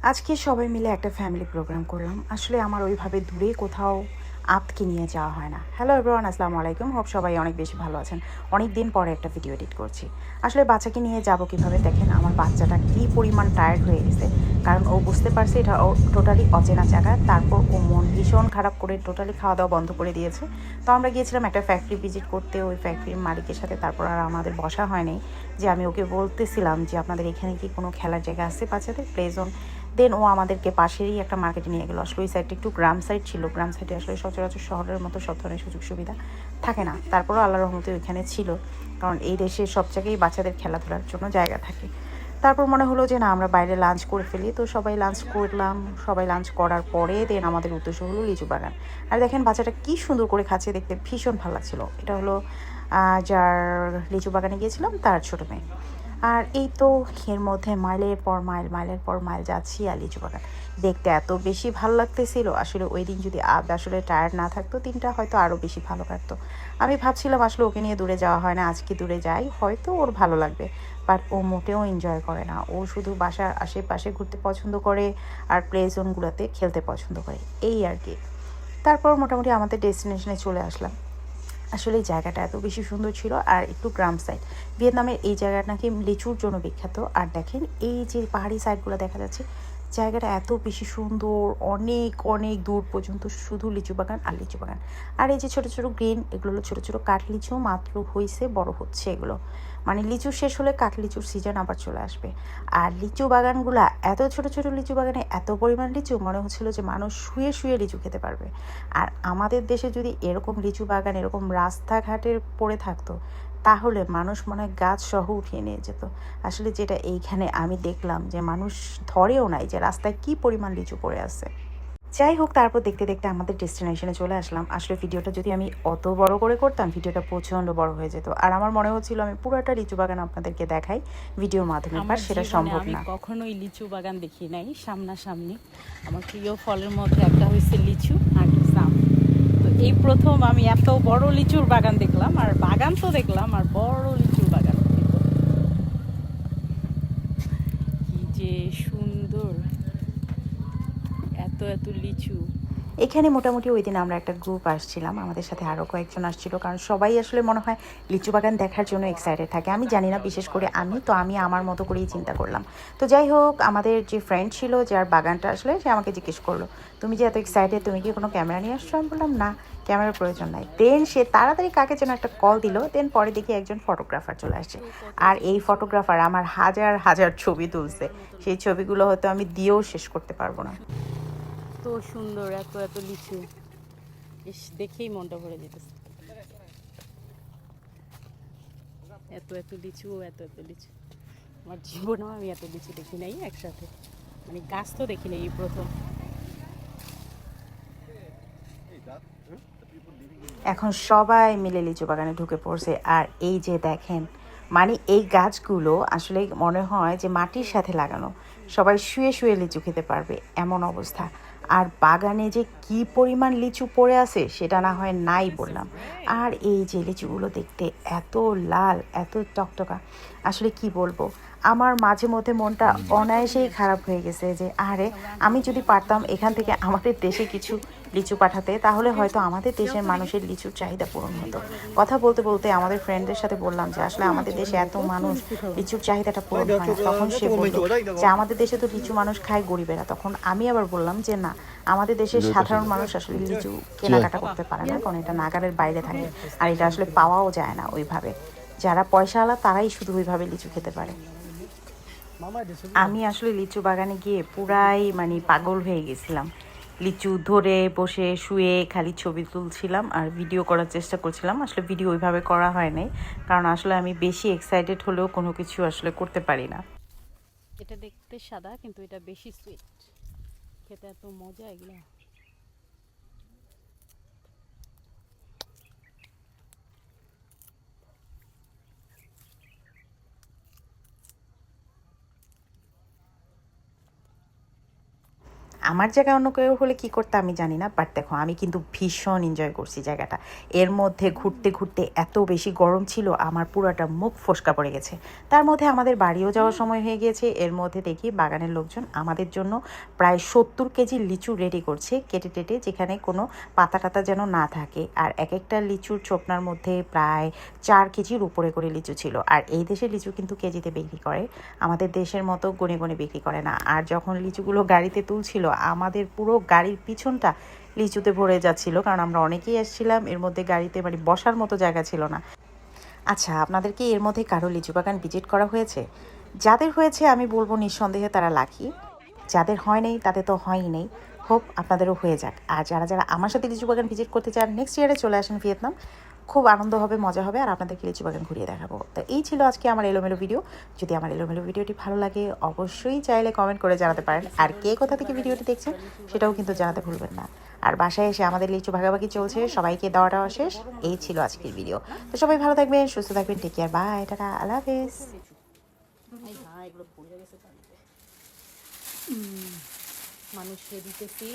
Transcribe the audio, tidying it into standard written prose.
আজকে সবাই মিলে একটা ফ্যামিলি প্রোগ্রাম করলাম। আসলে আমার ওইভাবে দূরে কোথাও আতকে নিয়ে যাওয়া হয় না। হ্যালো এভরিওয়ান, আসসালামু আলাইকুম। হোপ সবাই অনেক বেশি ভালো আছেন। অনেক দিন পরে একটা ভিডিও এডিট করছি। আসলে বাচ্চাকে নিয়ে যাব কিভাবে, দেখেন আমার বাচ্চাটা কী পরিমাণ টায়ার্ড হয়ে গেছে। কারণ ও বুঝতে পারছে এটা ও টোটালি অচেনা জায়গা। তারপর ও মন ভীষণ খারাপ করে টোটালি খাওয়া দাওয়া বন্ধ করে দিয়েছে। তো আমরা গিয়েছিলাম একটা ফ্যাক্টরি ভিজিট করতে, ওই ফ্যাক্টরির মালিকের সাথে। তারপর আর আমাদের বসা হয়নি, যে আমি ওকে বলতেছিলাম যে আপনাদের এখানে কি কোনো খেলার জায়গা আছে বাচ্চাদের, প্লে জোন। দেন ও আমাদেরকে পাশেরই একটা মার্কেটে নিয়ে গেলো। আসলে ওই সাইডটা একটু গ্রাম সাইড ছিল। গ্রাম সাইডে আসলে সচরাচর শহরের মতো সব ধরনের সুযোগ সুবিধা থাকে না। তারপরও আল্লাহর রহমতে ওইখানে ছিল, কারণ এই দেশে সব জায়গায় বাচ্চাদের খেলাধুলার জন্য জায়গা থাকে। তারপর মনে হলো যে না, আমরা বাইরে লাঞ্চ করে ফেলি। তো সবাই লাঞ্চ করলাম। সবাই লাঞ্চ করার পরে দেন আমাদের উদ্দেশ্য হলো লিচু বাগান। আর দেখেন বাচ্চাটা কী সুন্দর করে খাচ্ছে, দেখতে ভীষণ ভালো লাগছিলো। এটা হলো যার লিচু বাগানে গিয়েছিলাম তার ছোটো মেয়ে। আর এই তো এর মধ্যে মাইলের পর মাইল যাচ্ছি আর লিচু বাগান দেখতে এত বেশি ভালো লাগতেছিল। আসলে ওই দিন যদি আসলে টায়ার্ড না থাকতো, দিনটা হয়তো আরও বেশি ভালো কাটতো। আমি ভাবছিলাম আসলে ওকে নিয়ে দূরে যাওয়া হয় না, আজকে দূরে যাই হয়তো ওর ভালো লাগবে। বাট ও মোটেও এনজয় করে না। ও শুধু বাসার আশেপাশে ঘুরতে পছন্দ করে আর প্লে জোনগুলোতে খেলতে পছন্দ করে, এই আর কি। তারপর মোটামুটি আমাদের ডেস্টিনেশনে চলে আসলাম। আসলে এই জায়গাটা এত বেশি সুন্দর ছিল, আর একটু গ্রাম সাইড। ভিয়েতনামের এই জায়গাটা নাকি লিচুর জন্য বিখ্যাত। আর দেখেন এই যে পাহাড়ি সাইডগুলো দেখা যাচ্ছে, জায়গাটা এত বেশি সুন্দর। অনেক অনেক দূর পর্যন্ত শুধু লিচু বাগান আর লিচু বাগান। আর এই যে ছোটো ছোটো গ্রিন, এগুলো হলো ছোটো ছোটো কাঠ লিচু, মাত্র হয়েছে বড় হচ্ছে এগুলো। মানে লিচু শেষ হলে কাঠ লিচুর সিজন আবার চলে আসবে। আর লিচু বাগানগুলা এত ছোটো ছোটো লিচু বাগানে এত পরিমাণ লিচু, মনে হচ্ছিলো যে মানুষ শুয়ে শুয়ে লিচু খেতে পারবে। আর আমাদের দেশে যদি এরকম লিচু বাগান এরকম রাস্তাঘাটে পড়ে থাকতো, তাহলে মানুষ মনে হয় গাছ সহ উঠিয়ে নিয়ে যেত। আসলে যেটা এইখানে আমি দেখলাম যে মানুষ ধরেও নাই যে রাস্তায় কি পরিমাণ লিচু পড়ে আছে। যাই হোক, তারপর দেখতে দেখতে আমাদের ডেস্টিনেশনে চলে আসলাম। আসলে ভিডিওটা যদি আমি অত বড় করে করতাম, ভিডিওটা প্রচণ্ড বড় হয়ে যেত। আর আমার মনে হচ্ছিল আমি পুরোটা লিচু বাগান আপনাদেরকে দেখাই ভিডিওর মাধ্যমে, বাট সেটা সম্ভব আমি না। কখনোই লিচু বাগান দেখি নাই সামনাসামনি। আমার প্রিয় ফলের মধ্যে একটা হয়েছে লিচু আর জাম। তো এই প্রথম আমি এত বড় লিচুর বাগান দেখলাম। আর বাগান তো দেখলাম, আর বড় লিচুর বাগান কি যে সুন্দর, এত এত লিচু। এখানে মোটামুটি ওই দিন আমরা একটা গ্রুপ আসছিলাম, আমাদের সাথে আরও কয়েকজন আসছিল। কারণ সবাই আসলে মনে হয় লিচু বাগান দেখার জন্য এক্সাইটেড থাকে। আমি জানি না, বিশেষ করে আমি আমার মতো করেই চিন্তা করলাম। তো যাই হোক, আমাদের যে ফ্রেন্ড ছিল যার বাগানটা আসলে, সে আমাকে জিজ্ঞেস করলো, তুমি যে এত এক্সাইটেড, তুমি কি কোনো ক্যামেরা নিয়ে আসছো? আমি বললাম না, ক্যামেরার প্রয়োজন নাই। দেন সে তাড়াতাড়ি কাকে যেন একটা কল দিল। দেন পরে দেখি একজন ফটোগ্রাফার চলে আসছে। আর এই ফটোগ্রাফার আমার হাজার হাজার ছবি তুলছে। সেই ছবিগুলো হয়তো আমি দিয়েও শেষ করতে পারবো না। এত সুন্দর, এত এত লিচু, ইস দেখেই মনটা ভরে যেতেছে। এত এত লিচু, এত এত লিচু, আমার জীবনেও আমি এত লিচু দেখি নাই একসাথে। মানে গাছ তো দেখি নাই, এই প্রথম। এখন সবাই মিলে লিচু বাগানে ঢুকে পড়ছে। আর এই যে দেখেন, মানে এই গাছগুলো আসলে মনে হয় যে মাটির সাথে লাগানো, সবাই শুয়ে শুয়ে লিচু খেতে পারবে এমন অবস্থা। আর বাগানে যে কি পরিমাণ লিচু পড়ে আছে সেটা না হয় নাই বললাম। আর এই যে লিচুগুলো দেখতে এত লাল, এত টকটকা, আসলে কি বলবো। আমার মাঝে মধ্যে মনটা অনায়াসেই খারাপ হয়ে গেছে যে আরে, আমি যদি পারতাম এখান থেকে আমাদের দেশে কিছু লিচু পাঠাতে, তাহলে হয়তো আমাদের দেশের মানুষের লিচুর চাহিদা পূরণ হতো। কথা বলতে বলতে আমাদের ফ্রেন্ডদের সাথে বললাম যে আসলে আমাদের দেশে এত মানুষ, লিচুর চাহিদাটা পূরণ হয় না। তখন সে বলল যে আমাদের দেশে তো লিচু মানুষ খায় গরিবেরা। তখন আমি আবার বললাম যে না, আমাদের দেশের সাধারণ মানুষ আসলে লিচু কেনাকাটা করতে পারে না, কারণ এটা নাগালের বাইরে থাকে। আর এটা আসলে পাওয়াও যায় না ওইভাবে। যারা পয়সাওয়ালা তারাই শুধু ওইভাবে লিচু খেতে পারে। আমি আসলে লিচু বাগানে গিয়ে পুরাই মানে পাগল হয়ে গেছিলাম। লিচু ধরে বসে শুয়ে খালি ছবি তুলছিলাম আর ভিডিও করার চেষ্টা করছিলাম। আসলে ভিডিও ওইভাবে করা হয় নাই, কারণ আসলে আমি বেশি এক্সাইটেড হলেও কোনো কিছু আসলে করতে পারি না। এটা দেখতে সাদা, কিন্তু এটা বেশি সুইট, খেতে এত মজা এগুলো। আমার জায়গায় অন্য কেউ হলে কী করতে আমি জানি না, বাট দেখো আমি কিন্তু ভীষণ এনজয় করছি জায়গাটা। এর মধ্যে ঘুরতে ঘুরতে এত বেশি গরম ছিল আমার পুরাটা মুখ ফসকা পড়ে গেছে। তার মধ্যে আমাদের বাড়িও যাওয়ার সময় হয়ে গিয়েছে। এর মধ্যে দেখি বাগানের লোকজন আমাদের জন্য প্রায় 70 কেজি লিচু রেডি করছে কেটে টেটে, যেখানে কোনো পাতা টাতা যেন না থাকে। আর এক একটা লিচুর চোপনার মধ্যে প্রায় 4 কেজির উপরে করে লিচু ছিল। আর এই দেশের লিচু কিন্তু কেজিতে বিক্রি করে, আমাদের দেশের মতো গুনে গুনে বিক্রি করে না। আর যখন লিচুগুলো গাড়িতে তুলছিল আমাদের পুরো গাড়ির পিছনটা লিচুতে ভরে যাচ্ছিল, কারণ আমরা অনেকেই এসেছিলাম। এর মধ্যে গাড়িতে মানে বসার মতো জায়গা ছিল না। আচ্ছা, আপনাদেরকে এর মধ্যে কারো লিচু বাগান ভিজিট করা হয়েছে? যাদের হয়েছে আমি বলবো নিঃসন্দেহে তারা লাকি, যাদের হয় নাই তাদের তো হয়ই নেই। হোপ আপনাদেরও হয়ে যাক। আর যারা যারা আমার সাথে লিচু বাগান ভিজিট করতে চান নেক্সট ইয়ারে চলে আসেন ভিয়েতনাম, খুব আনন্দ হবে, মজা হবে, আর আপনাদেরকে লিচু বাগান ঘুরিয়ে দেখাবো। তো এই ছিল আজকে আমার এলোমেলো ভিডিও। যদি আমার এলোমেলো ভিডিওটি ভালো লাগে অবশ্যই চাইলে কমেন্ট করে জানাতে পারেন। আর কে কোথা থেকে ভিডিওটি দেখছেন সেটাও কিন্তু জানাতে ভুলবেন না। আর বাসায় এসে আমাদের লিচু ভাগাভাগি চলছে, সবাইকে দেওয়া টাওয়া শেষ। এই ছিল আজকের ভিডিও। তো সবাই ভালো থাকবেন, সুস্থ থাকবেন, টেক কেয়ার, বাই, টাটা, আল্লাহ হাফেজ। মানুষকে দিতেছি।